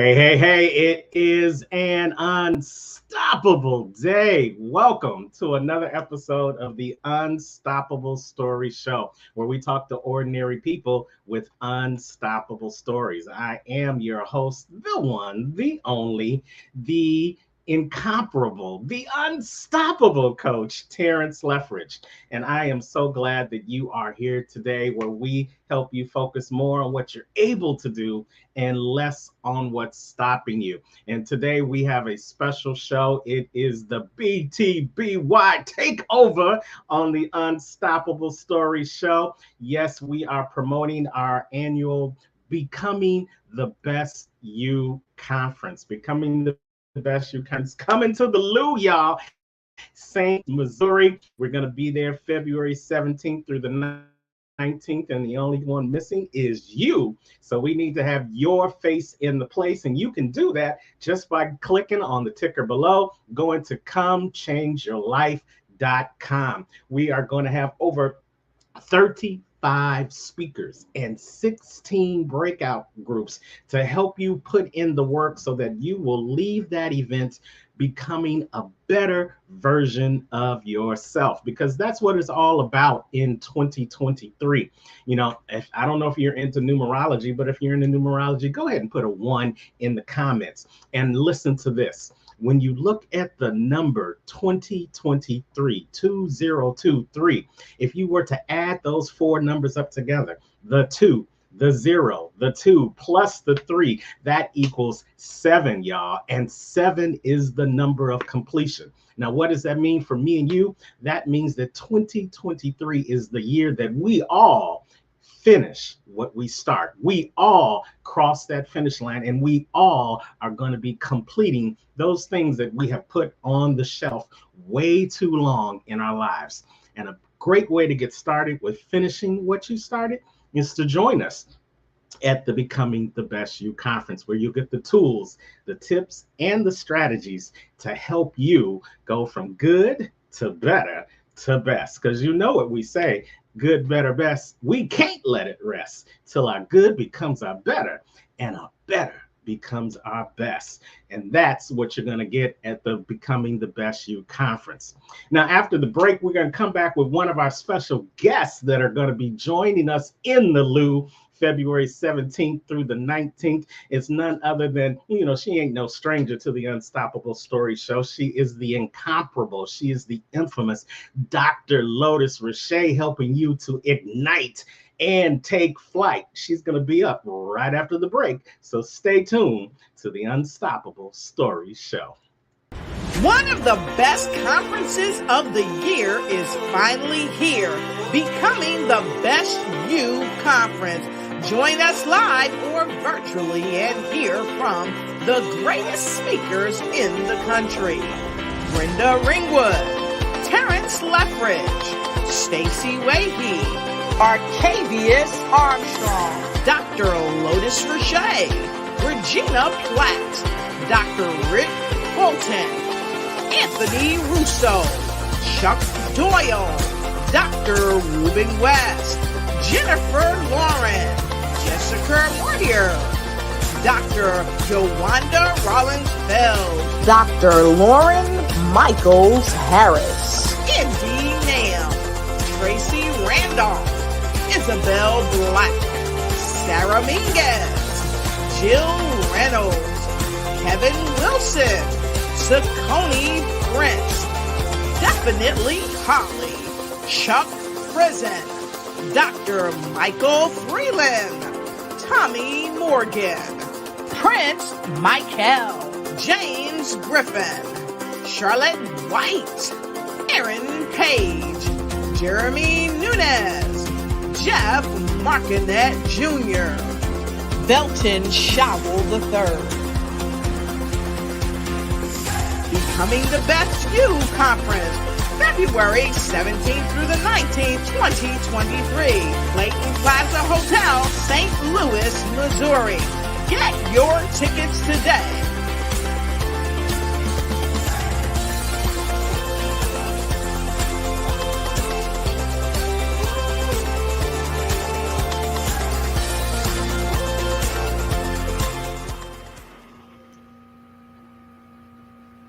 Hey, it is an unstoppable day. Welcome to another episode of the Unstoppable Story Show, where we talk to ordinary people with unstoppable stories. I am your host, the one, the only, the incomparable, the unstoppable coach, Terrence Leffridge. And I am so glad that you are here today, where we help you focus more on what you're able to do and less on what's stopping you. And today we have a special show. It is the BTBY Takeover on the Unstoppable Story Show. Yes, we are promoting our annual Becoming the Best You conference. Becoming the Best You conference coming to the Lou, y'all. St. Missouri. We're going to be there February 17th through the 19th, and the only one missing is you. So we need to have your face in the place, and you can do that just by clicking on the ticker below, going to comechangeyourlife.com. We are going to have over 35 speakers and 16 breakout groups to help you put in the work so that you will leave that event becoming a better version of yourself, because that's what it's all about in 2023. I don't know if you're into numerology, but if you're into numerology, go ahead and put a 1 in the comments and listen to this. When you look at the number 2023, 2023, if you were to add those four numbers up together, the 2, the 0, the 2 plus the 3, that equals 7, y'all. And 7 is the number of completion. Now, what does that mean for me and you? That means that 2023 is the year that we all finish what we start. We all cross that finish line, and we all are going to be completing those things that we have put on the shelf way too long in our lives. And a great way to get started with finishing what you started is to join us at the Becoming the Best You conference, where you get the tools, the tips, and the strategies to help you go from good to better to best. Because you know what we say, good, better, best. We can't let it rest till our good becomes our better and our better becomes our best. And that's what you're going to get at the Becoming the Best You conference. Now, after the break, we're going to come back with one of our special guests that are going to be joining us in the Lou February 17th through the 19th. It's none other than, she ain't no stranger to the Unstoppable Story Show. She is the incomparable. She is the infamous Dr. Lotus Riche, helping you to ignite and take flight. She's going to be up right after the break. So stay tuned to the Unstoppable Story Show. One of the best conferences of the year is finally here, Becoming the Best You conference. Join us live or virtually and hear from the greatest speakers in the country. Brenda Ringwood, Terrence Leffridge, Stacey Wahey, Arcavius Armstrong, Dr. Lotus Riche, Regina Platt, Dr. Rick Bolton, Anthony Russo, Chuck Doyle, Dr. Ruben West, Jennifer Lauren, Jessica Warrior, Dr. Jawanda Rollins-Feld, Dr. Lauren Michaels-Harris, Indy Nam, Tracy Randolph, Isabel Black, Sarah Minguez, Jill Reynolds, Kevin Wilson, Saccone Prince, Definitely Holly, Chuck Prison, Dr. Michael Freeland, Tommy Morgan, Prince Michael, James Griffin, Charlotte White, Aaron Page, Jeremy Nunez, Jeff Markinet Jr., Belton Showell III. Becoming the Best You conference, February 17th through the 19th, 2023. Clayton Plaza Hotel, St. Louis, Missouri. Get your tickets today.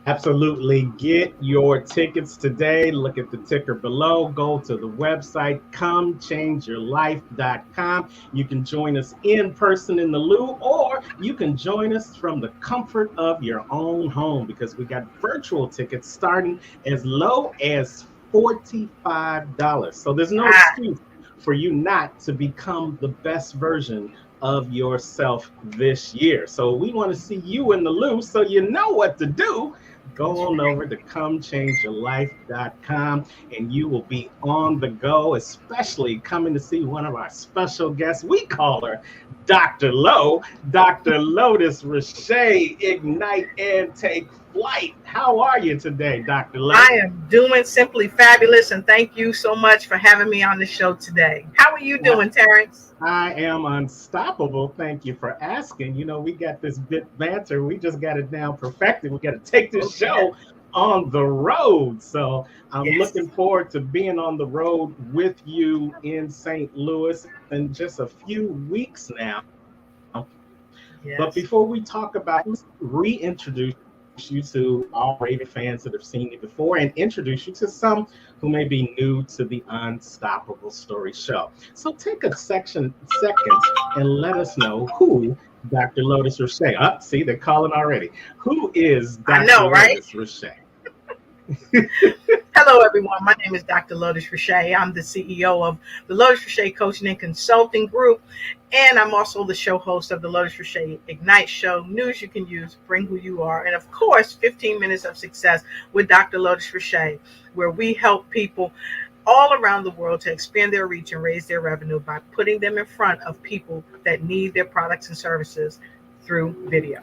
Absolutely. Get your tickets today. Look at the ticker below. Go to the website, comechangeyourlife.com. You can join us in person in the Lou, or you can join us from the comfort of your own home because we got virtual tickets starting as low as $45. So there's no Ah, excuse for you not to become the best version of yourself this year. So we want to see you in the Lou so you know what to do. Go that's on right. over to comechangeyourlife.com and you will be on the go, especially coming to see one of our special guests. We call her Dr. Lowe, Dr. Lotus Riche. Ignite and take flight. How are you today, Dr. I Lowe? am doing simply fabulous, and thank you so much for having me on the show today. How are you doing, Terrence? I am unstoppable. Thank you for asking. We got this bit banter. We just got it down perfected. We got to take this Oh, yeah. show on the road. So I'm Yes. looking forward to being on the road with you in St. Louis in just a few weeks now. But before we Yes. talk about, reintroduce you to our raving fans that have seen you before and introduce you to some who may be new to the Unstoppable Story Show. So take a second and let us know who Dr. Lotus Riche. See, they're calling already. Who is I Dr. know, right? Lotus Riche? Hello, everyone. My name is Dr. Lotus Riche. I'm the CEO of the Lotus Riche Coaching and Consulting Group, and I'm also the show host of the Lotus Riche Ignite Show, news you can use, bring who you are, and of course, 15 Minutes of Success with Dr. Lotus Riche, where we help people all around the world to expand their reach and raise their revenue by putting them in front of people that need their products and services through video.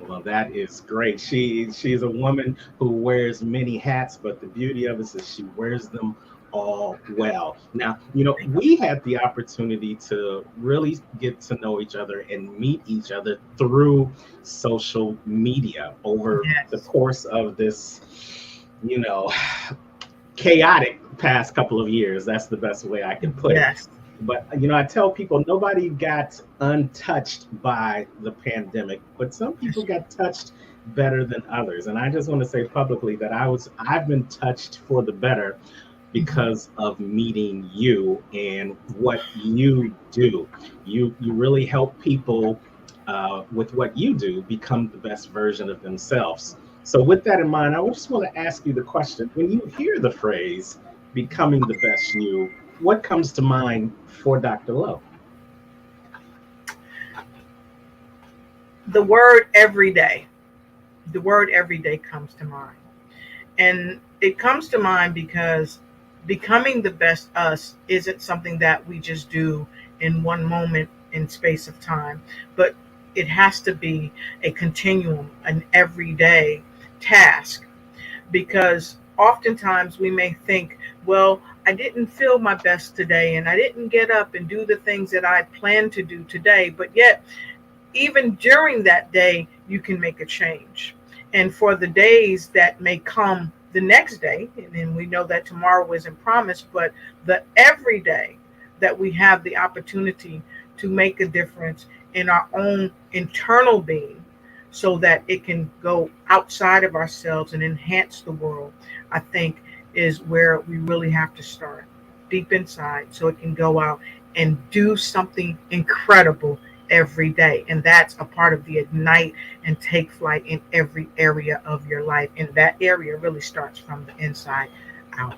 Well, that is great. She's a woman who wears many hats, but the beauty of it is she wears them all well. Now, we had the opportunity to really get to know each other and meet each other through social media over the Yes. course of this, you know, chaotic past couple of years. That's the best way I can put it. Yes. But I tell people nobody got untouched by the pandemic, but some people got touched better than others. And I just want to say publicly that I've been touched for the better Mhm. because of meeting you and what you do. You really help people with what you do become the best version of themselves. So with that in mind, I just want to ask you the question: when you hear the phrase "becoming the best you," what comes to mind for Dr. Lowe? The word every day. The word every day comes to mind. And it comes to mind because becoming the best us isn't something that we just do in one moment in space of time, but it has to be a continuum, an everyday task. Because oftentimes we may think, well, I didn't feel my best today and I didn't get up and do the things that I planned to do today, but yet even during that day, you can make a change. And for the days that may come the next day, and then we know that tomorrow isn't promised, but the everyday that we have the opportunity to make a difference in our own internal being so that it can go outside of ourselves and enhance the world, I think is where we really have to start deep inside so it can go out and do something incredible every day. And that's a part of the ignite and take flight in every area of your life. And that area really starts from the inside out.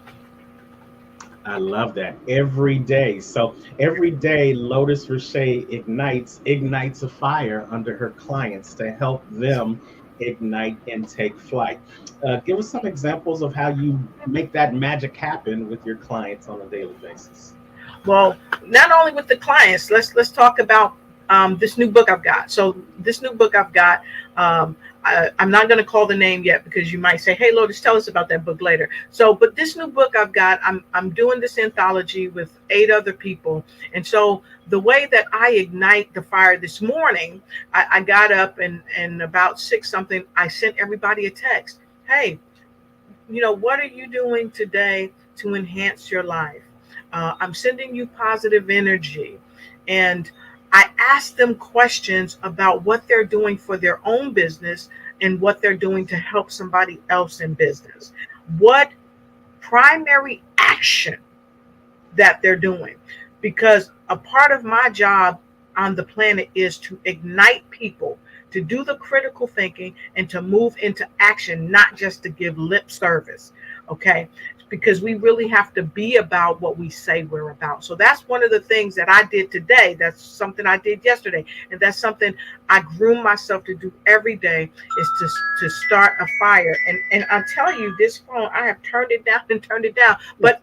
I love that every day. So every day, Lotus Riche ignites a fire under her clients to help them ignite and take flight. Give us some examples of how you make that magic happen with your clients on a daily basis. Well, not only with the clients, let's talk about this new book I've got. So this new book I've got, I'm not going to call the name yet because you might say, "Hey, Lotus, tell us about that book later." So, but this new book I've got, I'm doing this anthology with 8 other people, and so the way that I ignite the fire this morning, I got up and about 6 something, I sent everybody a text. Hey, what are you doing today to enhance your life? I'm sending you positive energy. And I ask them questions about what they're doing for their own business and what they're doing to help somebody else in business. What primary action that they're doing, because a part of my job on the planet is to ignite people to do the critical thinking and to move into action, not just to give lip service. Okay, because we really have to be about what we say we're about. So that's one of the things that I did today. That's something I did yesterday, and that's something I groom myself to do every day, is to start a fire. And I'll tell you, this phone, I have turned it down and turned it down, but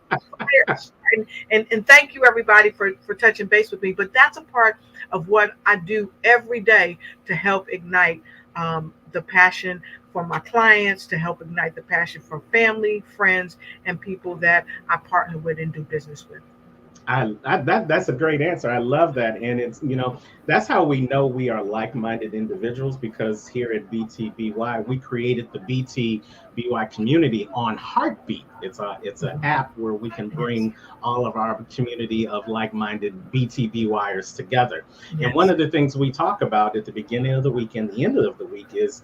and thank you everybody for touching base with me. But that's a part of what I do every day to help ignite the passion for my clients, to help ignite the passion for family, friends, and people that I partner with and do business with. That's a great answer. I love that, and it's, that's how we know we are like-minded individuals, because here at BTBY we created the BTBY community on Heartbeat. It's an app where we can bring all of our community of like-minded BTBYers together. Yes. And one of the things we talk about at the beginning of the week and the end of the week is,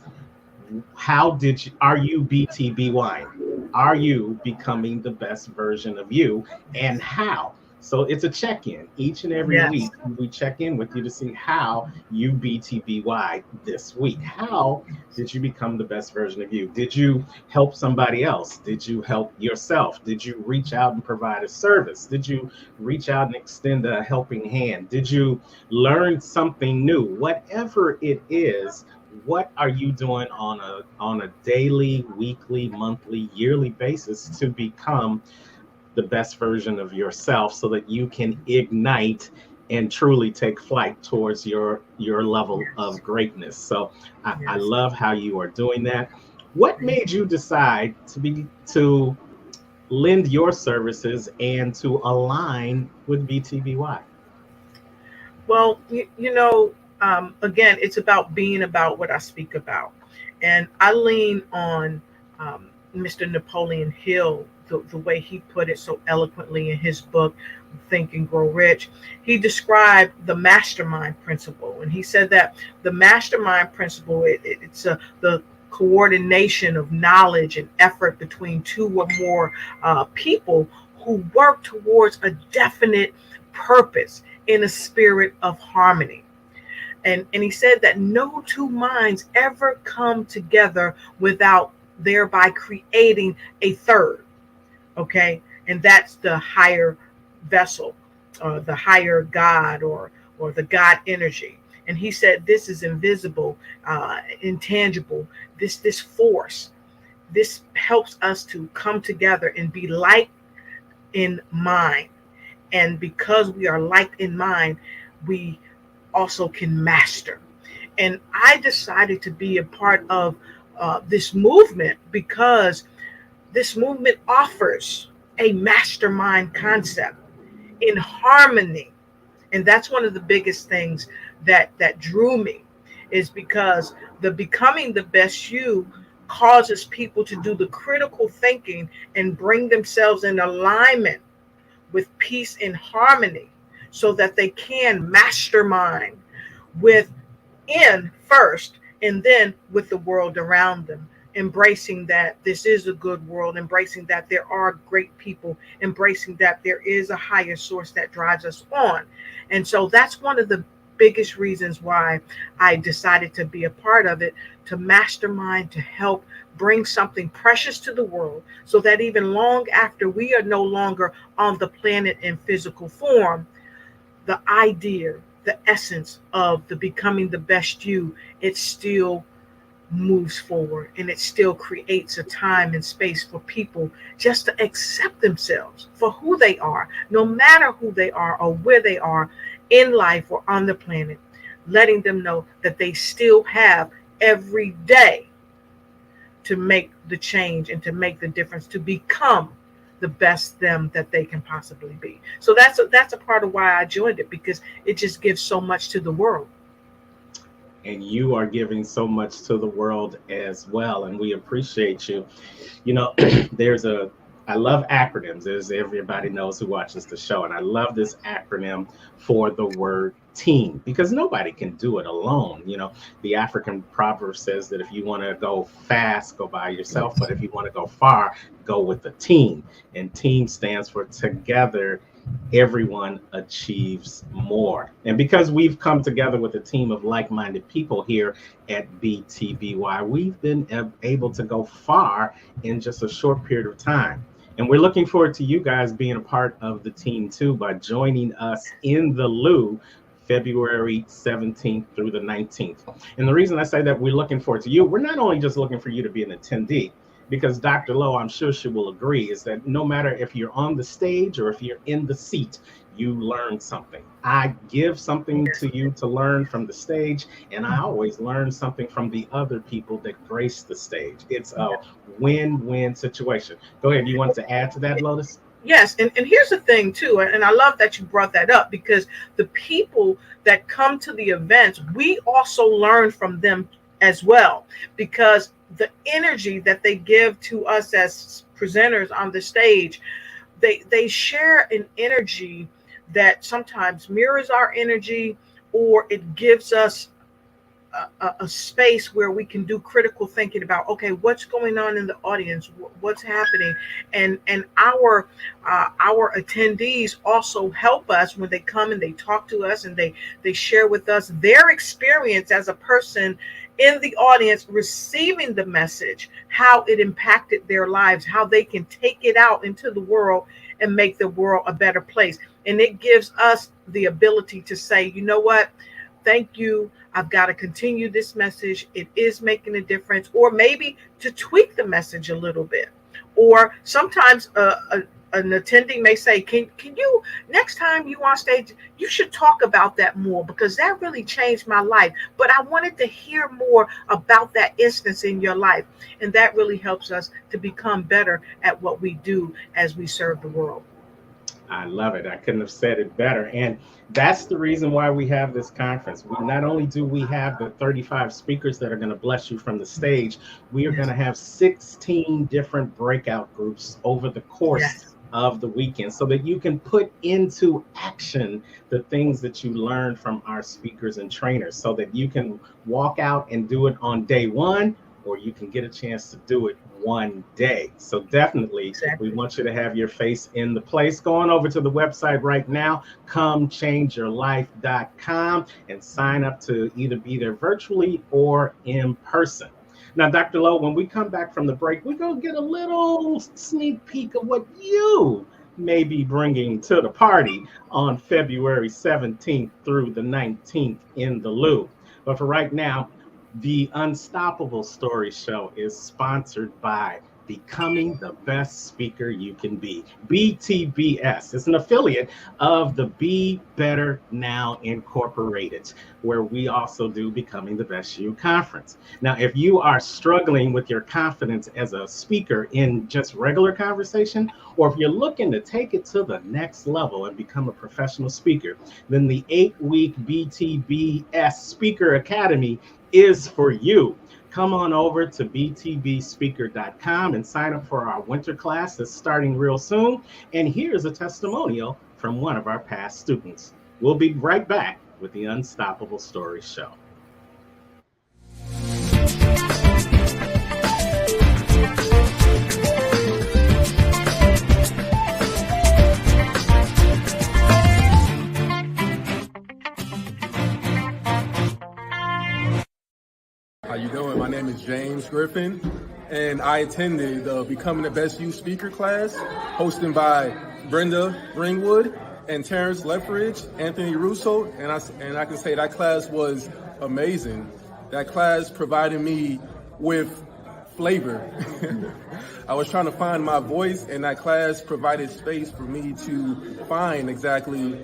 are you BTBY? Are you becoming the best version of you, and how? So it's a check-in each and every week. We check in with you to see how you BTBY this week. How did you become the best version of you? Did you help somebody else? Did you help yourself? Did you reach out and provide a service? Did you reach out and extend a helping hand? Did you learn something new? Whatever it is, what are you doing on a daily, weekly, monthly, yearly basis to become the best version of yourself, so that you can ignite and truly take flight towards your level of greatness? So I love how you are doing that. What made you decide to lend your services and to align with BTBY? Well, again, it's about being about what I speak about. And I lean on Mr. Napoleon Hill, the way he put it so eloquently in his book, Think and Grow Rich. He described the mastermind principle. And he said that the mastermind principle, it's the coordination of knowledge and effort between two or more people who work towards a definite purpose in a spirit of harmony. And he said that no two minds ever come together without thereby creating a third. Okay, and that's the higher vessel, the higher God, or the God energy. And he said this is invisible, intangible. This force, this helps us to come together and be like in mind. And because we are like in mind, we also can master. And I decided to be a part of this movement because this movement offers a mastermind concept in harmony. And that's one of the biggest things that drew me, is because the becoming the best you causes people to do the critical thinking and bring themselves in alignment with peace and harmony, so that they can mastermind within first, and then with the world around them, embracing that this is a good world, embracing that there are great people, embracing that there is a higher source that drives us on. And so that's one of the biggest reasons why I decided to be a part of it, to mastermind, to help bring something precious to the world, so that even long after we are no longer on the planet in physical form, the idea, the essence of the becoming the best you, it still moves forward, and it still creates a time and space for people just to accept themselves for who they are, no matter who they are or where they are in life or on the planet, letting them know that they still have every day to make the change and to make the difference, to become the best them that they can possibly be. So that's a part of why I joined it, because it just gives so much to the world. And you are giving so much to the world as well, and we appreciate you. There's a I love acronyms, as everybody knows who watches the show. And I love this acronym for the word team, because nobody can do it alone. You know, the African proverb says that if you want to go fast, go by yourself. But if you want to go far, go with the team. And team stands for together, everyone achieves more. And because we've come together with a team of like-minded people here at BTBY, we've been able to go far in just a short period of time. And we're looking forward to you guys being a part of the team too by joining us in the Lou February 17th through the 19th. And the reason I say that we're looking forward to you, we're not only just looking for you to be an attendee, because Dr. Lowe, I'm sure she will agree, is that no matter if you're on the stage or if you're in the seat, you learn something. I give something to you to learn from the stage, and I always learn something from the other people that grace the stage. It's a win-win situation. Go ahead. You wanted to add to that, Lotus? Yes, and here's the thing too, and I love that you brought that up, because the people that come to the events, we also learn from them as well, because the energy that they give to us as presenters on the stage, they share an energy that sometimes mirrors our energy, or it gives us a space where we can do critical thinking about, okay, what's going on in the audience, what's happening, and our attendees also help us when they come and they talk to us and they share with us their experience as a person in the audience receiving the message, how it impacted their lives, how they can take it out into the world and make the world a better place. And it gives us the ability to say, you know what, thank you. I've got to continue this message. It is making a difference. Or maybe to tweak the message a little bit. Or sometimes an attending may say, can you, next time you on stage, you should talk about that more, because that really changed my life. But I wanted to hear more about that instance in your life. And that really helps us to become better at what we do as we serve the world. I love it. I couldn't have said it better. And that's the reason why we have this conference. Not only do we have the 35 speakers that are going to bless you from the stage, we are going to have 16 different breakout groups over the course of the weekend, so that you can put into action the things that you learn from our speakers and trainers, so that you can walk out and do it on day one, or you can get a chance to do it one day. So definitely, we want you to have your face in the place. Go on over to the website right now, comechangeyourlife.com, and sign up to either be there virtually or in person. Now, Dr. Lowe, when we come back from the break, we're going to get a little sneak peek of what you may be bringing to the party on February 17th through the 19th in the Lou. But for right now, the Unstoppable Story Show is sponsored by Becoming the Best Speaker You Can Be, BTBS. It's an affiliate of the Be Better Now Incorporated, where we also do Becoming the Best You conference. Now, if you are struggling with your confidence as a speaker in just regular conversation, or if you're looking to take it to the next level and become a professional speaker, then the 8-week BTBS Speaker Academy is for you. Come on over to btbspeaker.com and sign up for our winter class that's starting real soon. And here's a testimonial from one of our past students. We'll be right back with the Unstoppable Story Show. How you doing? My name is James Griffin, and I attended the Becoming the Best You speaker class hosted by Brenda Ringwood and Terrence Leffridge, Anthony Russo, and I can say that class was amazing. That class provided me with flavor. I was trying to find my voice, and that class provided space for me to find exactly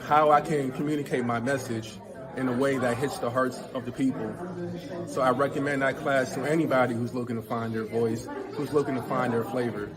how I can communicate my message in a way that hits the hearts of the people. So I recommend that class to anybody who's looking to find their voice, who's looking to find their flavor.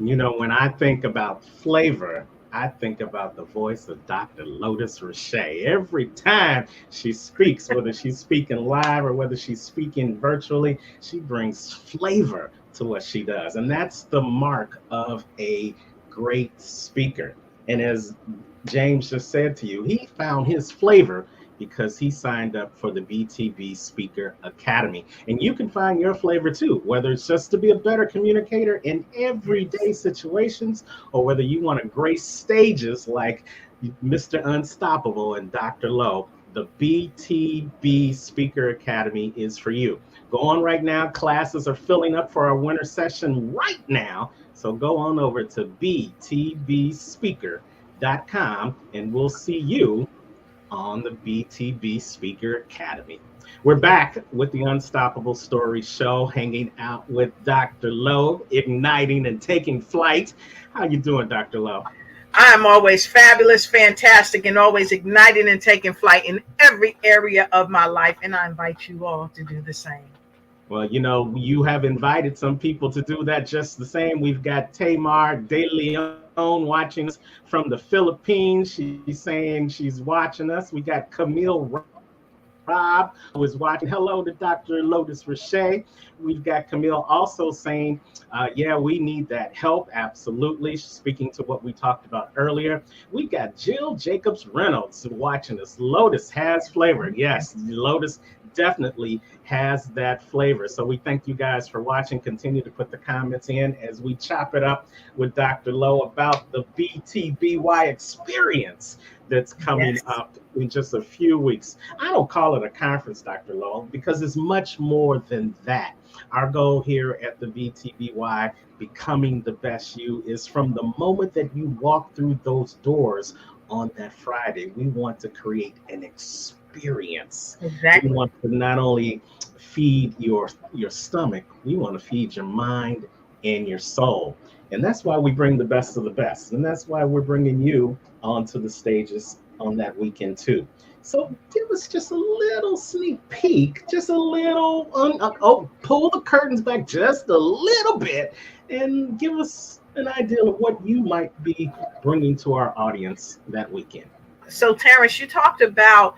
You know, when I think about flavor, I think about the voice of Dr. Lotus Riche. Every time she speaks, whether she's speaking live or whether she's speaking virtually, she brings flavor to what she does. And that's the mark of a great speaker. And as James just said to you, he found his flavor because he signed up for the BTB Speaker Academy. And you can find your flavor too, whether it's just to be a better communicator in everyday situations, or whether you want to grace stages like Mr. Unstoppable and Dr. Lowe. The BTB Speaker Academy is for you. Go on right now. Classes are filling up for our winter session right now. So go on over to btbspeaker.com and we'll see you on the BTB Speaker Academy. We're back with the Unstoppable Story Show, hanging out with Dr. Lowe, igniting and taking flight. How you doing, Dr. Lowe? I'm always fabulous, fantastic, and always igniting and taking flight in every area of my life. And I invite you all to do the same. Well, you know, you have invited some people to do that just the same. We've got Tamar De Leon watching us from the Philippines. She's saying she's watching us. We got Camille Rob, who is watching. Hello to Dr. Lotus Riche. We've got Camille also saying, yeah, we need that help. Absolutely. Speaking to what we talked about earlier. We got Jill Jacobs Reynolds watching us. Lotus has flavor. Yes, Lotus definitely has that flavor. So we thank you guys for watching. Continue to put the comments in as we chop it up with Dr. Lowe about the BTBY experience that's coming up in just a few weeks. I don't call it a conference, Dr. Lowe, because it's much more than that. Our goal here at the BTBY, Becoming the Best You, is from the moment that you walk through those doors on that Friday, we want to create an experience. Exactly. We want to not only feed your stomach, we want to feed your mind and your soul. And that's why we bring the best of the best. And that's why we're bringing you onto the stages on that weekend too. So give us just a little sneak peek, just a little, pull the curtains back just a little bit and give us an idea of what you might be bringing to our audience that weekend. So Terrence, you talked about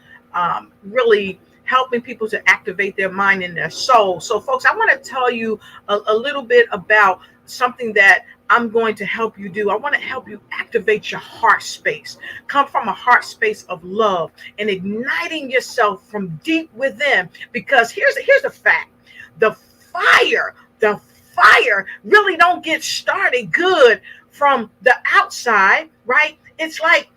really helping people to activate their mind and their soul. So folks, I want to tell you a little bit about something that I'm going to help you do. I want to help you activate your heart space. Come from a heart space of love and igniting yourself from deep within. Because here's the fact. The fire really don't get started good from the outside, right? It's like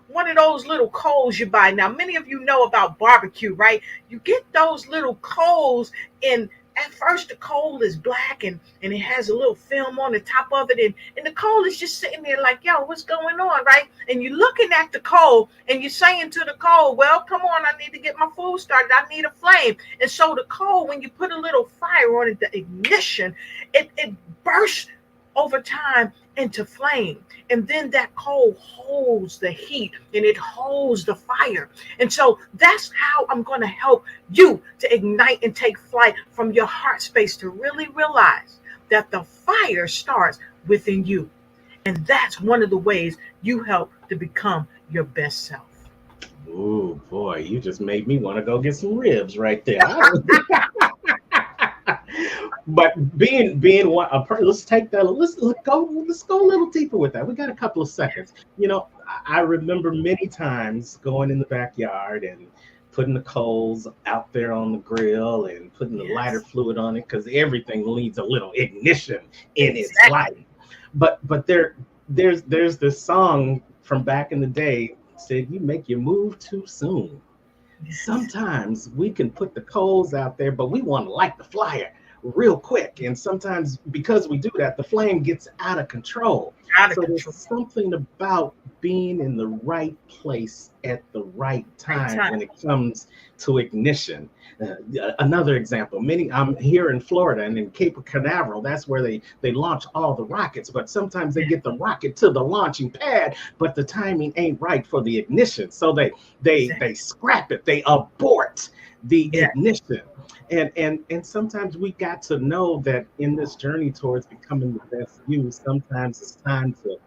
one of those little coals you buy. Now, many of you know about barbecue, right? You get those little coals, and at first the coal is black and it has a little film on the top of it, and the coal is just sitting there like, yo, what's going on, right? And you're looking at the coal and you're saying to the coal, well, come on, I need to get my food started. I need a flame. And so the coal, when you put a little fire on it, the ignition, it bursts over time into flame. And then that coal holds the heat and it holds the fire. And so that's how I'm going to help you to ignite and take flight from your heart space, to really realize that the fire starts within you. And that's one of the ways you help to become your best self. Oh boy, you just made me want to go get some ribs right there. But being one, let's take that. Let's go a little deeper with that. We got a couple of seconds. You know, I remember many times going in the backyard and putting the coals out there on the grill and putting the lighter fluid on it, because everything needs a little ignition in its life. But there's this song from back in the day said, "You make your move too soon." Sometimes we can put the coals out there, but we want to light the fire real quick. And sometimes because we do that, the flame gets out of control. There's something about being in the right place at the right time when it comes to ignition. Another example, I'm here in Florida and in Cape Canaveral, that's where they launch all the rockets, but sometimes they get the rocket to the launching pad, but the timing ain't right for the ignition. So they scrap it, they abort the Yeah. ignition. And sometimes we got to know that in this journey towards becoming the best you, sometimes it's time to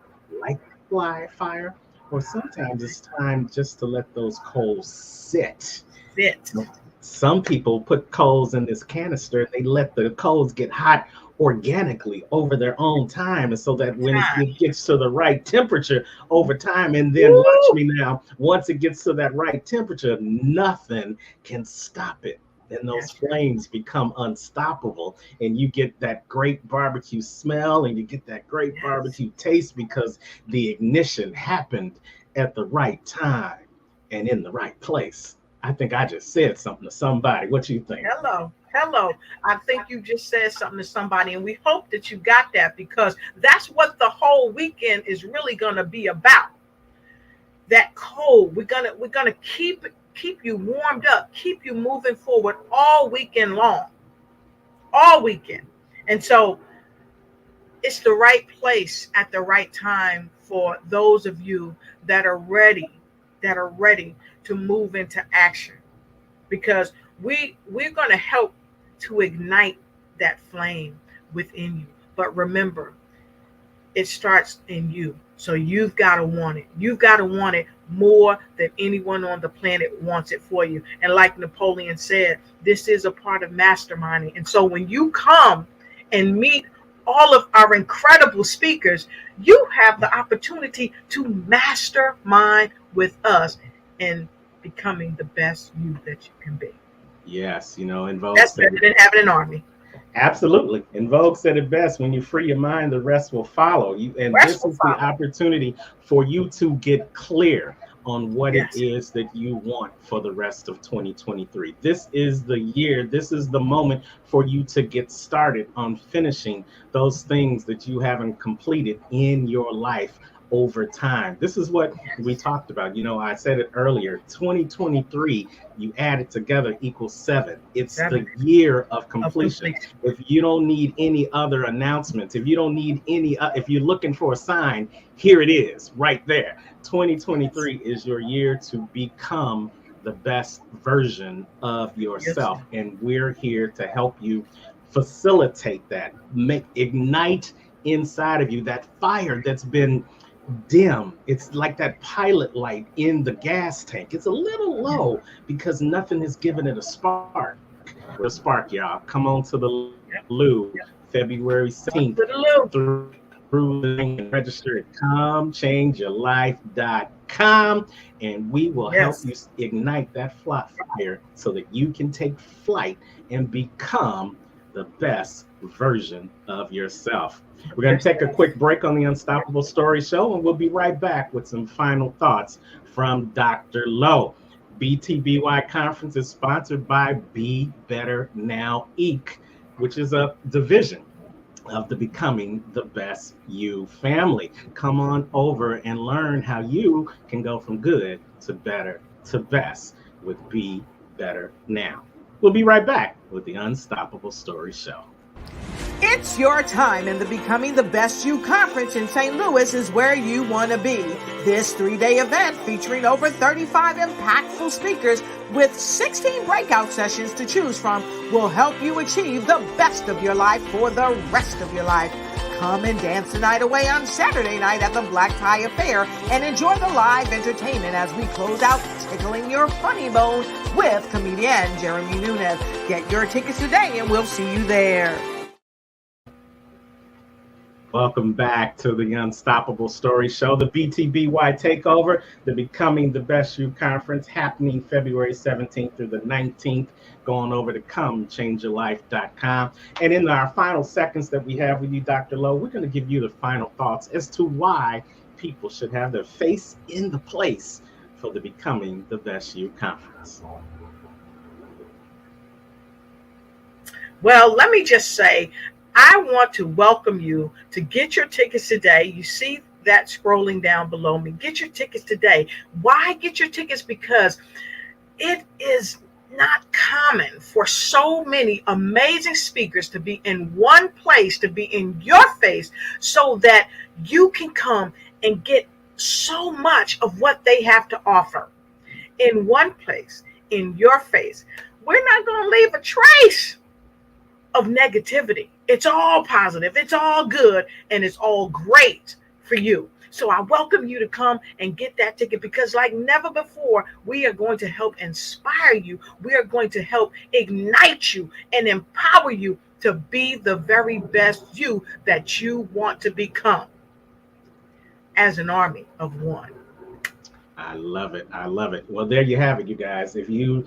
light the fire, or sometimes it's time just to let those coals sit. Fit. Some people put coals in this canister and they let the coals get hot organically over their own time, and so that when Time. it gets to the right temperature over time, and then watch Woo! me now, once it gets to that right temperature, nothing can stop it, and those That's right. flames become unstoppable, and you get that great barbecue smell and you get that great Yes. barbecue taste because the ignition happened at the right time and in the right place. I think I just said something to somebody. What you think? Hello. Hello. I think you just said something to somebody, and we hope that you got that, because that's what the whole weekend is really going to be about. That cold. We're gonna keep you warmed up, keep you moving forward all weekend long, all weekend. And so it's the right place at the right time for those of you that are ready to move into action, because we're going to help to ignite that flame within you. But remember, it starts in you. So you've got to want it. You've got to want it more than anyone on the planet wants it for you. And like Napoleon said, this is a part of masterminding. And so when you come and meet all of our incredible speakers, you have the opportunity to mastermind with us and becoming the best you that you can be. Yes, in Vogue That's said better than having an army. absolutely. And Vogue said it best: when you free your mind, the rest will follow. And Rest this will is the follow. opportunity for you to get clear on what it Yes. is that you want for the rest of 2023. This is the year, this is the moment for you to get started on finishing those things that you haven't completed in your life over time. This is what we Yes. talked about. I said it earlier: 2023, you add it together equals 7. It's the 7 year of of completion. completion. If you don't need any other announcements, if you don't need any, if you're looking for a sign, here it is right there. Yes. 2023 is your year to become the best version of Yes. yourself. And we're here to help you facilitate that, make ignite inside of you that fire that's been dim. It's like that pilot light in the gas tank. It's a little low because nothing has given it a spark. We're a spark, y'all. Come on to the Yep. Lou, February On 17th to the loo. through and register at comechangeyourlife.com, and we will help Yes. you ignite that fire so that you can take flight and become the best version of yourself. We're going to take a quick break on the Unstoppable Story Show, and we'll be right back with some final thoughts from Dr. Lowe. BTBY conference is sponsored by Be Better Now Inc., which is a division of the Becoming the Best You family. Come on over and learn how you can go from good to better to best with Be Better Now. We'll be right back with the Unstoppable Story Show. It's your time, and the Becoming the Best You conference in St. Louis is where you want to be. This 3-day event featuring over 35 impactful speakers with 16 breakout sessions to choose from will help you achieve the best of your life for the rest of your life. Come and dance the night away on Saturday night at the Black Tie Affair and enjoy the live entertainment as we close out Tickling Your Funny Bone with comedian Jeremy Nunez. Get your tickets today and we'll see you there. Welcome back to the Unstoppable Story Show, the BTBY Takeover, the Becoming the Best You conference, happening February 17th through the 19th. Going over to comechangeyourlife.com. And in our final seconds that we have with you, Dr. Lowe, we're going to give you the final thoughts as to why people should have their face in the place for the Becoming the Best You conference. Well, let me just say, I want to welcome you to get your tickets today. You see that scrolling down below me. Get your tickets today. Why get your tickets? Because it is not common for so many amazing speakers to be in one place, to be in your face, so that you can come and get so much of what they have to offer in one place, in your face. we're not going to leave a trace of negativity. It's all positive, it's all good, and it's all great for you. So I welcome you to come and get that ticket, because like never before, we are going to help inspire you. We are going to help ignite you and empower you to be the very best you that you want to become, as an army of one. I love it. I love it. Well, there you have it, you guys. If you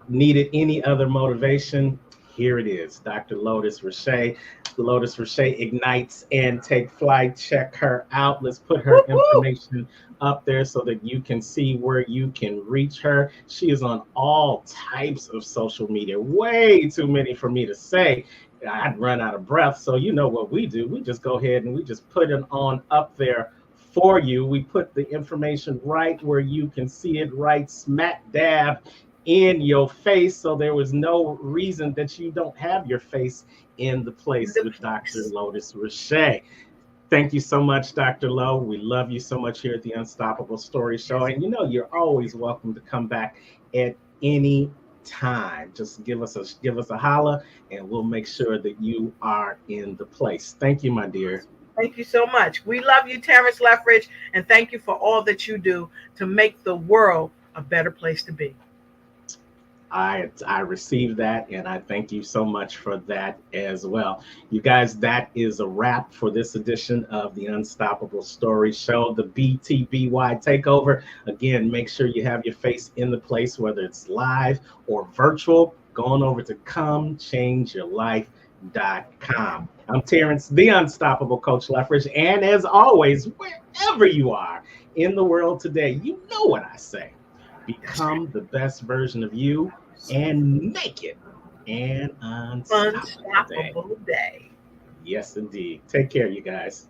needed any other motivation, here it is. Dr. Lotus Riche. Lotus Riche ignites and take flight. Check her out. Let's put her Woo-hoo! information up there so that you can see where you can reach her. She is on all types of social media, way too many for me to say. I'd run out of breath. So you know what we do. We just go ahead and we just put it on up there for you. We put the information right where you can see it, right smack dab in your face. So there was no reason that you don't have your face in the place with Dr. Lotus Riche. Thank you so much, Dr. Lowe. We love you so much here at the Unstoppable Story Show. And you know, you're always welcome to come back at any time. Just give us a holla and we'll make sure that you are in the place. Thank you, my dear. Thank you so much. We love you, Terrence Lethbridge, and thank you for all that you do to make the world a better place to be. I received that, and I thank you so much for that as well. You guys, that is a wrap for this edition of the Unstoppable Story Show, the BTBY Takeover. Again, make sure you have your face in the place, whether it's live or virtual. Going over to comechangeyourlife.com. I'm Terrence, the Unstoppable Coach Lethbridge, and as always, wherever you are in the world today, you know what I say. Become the best version of you and make it an unstoppable day. Day. Yes, indeed. Take care, you guys.